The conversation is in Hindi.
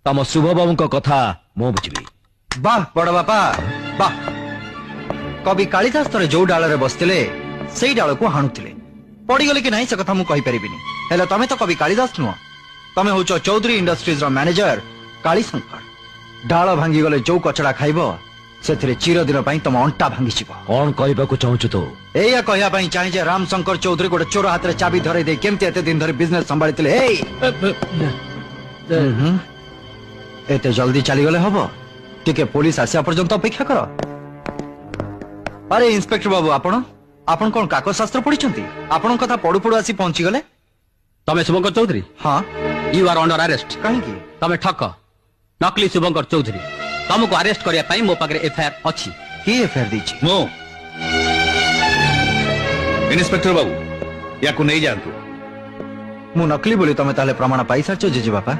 तम शुभ बाबू कथा मु बुझी। वाह बड़ बापा वाह। कवि कालिदास थरे जो डाल रे बसतिले सेई डाल को हाणुतिले पड़ीगले कि नहीं से कथा मु कहि परिबिनी। हेले तमे तो कवि कालिदास नुह, तमे होचो चौधरी इंडस्ट्रीज रो मैनेजर कालीशंकर। डाल भांगी गले जो कचड़ा खाइबो सेथिरे चिरदिन पई तम अंटा भांगी जिवो। कौन कहबा को चाहू तो? एया कहया पई चाहि जे रामशंकर चौधरी गोटे चोर हाथ रे चाबी धरे दे केमते एते दिन धरि बिजनेस संभाळितिले। एते जल्दी चली गले हबो? टिके पुलिस आसिया पर्यंत अपेक्षा करो। अरे इंस्पेक्टर बाबू आपण कोन कागज शास्त्र पढिछंती? आपण कथा पडु पडु आसी पहुंची गले। तमे शुभंकर चौधरी? हां। You are under arrest. काहे की? तमे ठक नकली शुभंकर चौधरी। तुमको अरेस्ट करिया पई मो पाखरे एफआईआर अछि। की एफआईआर दीची? मो इंस्पेक्टर बाबू याकू नहीं जानतु। मु नकली बोली तमे ताले प्रमाण पाई सारछो जेजे बापा?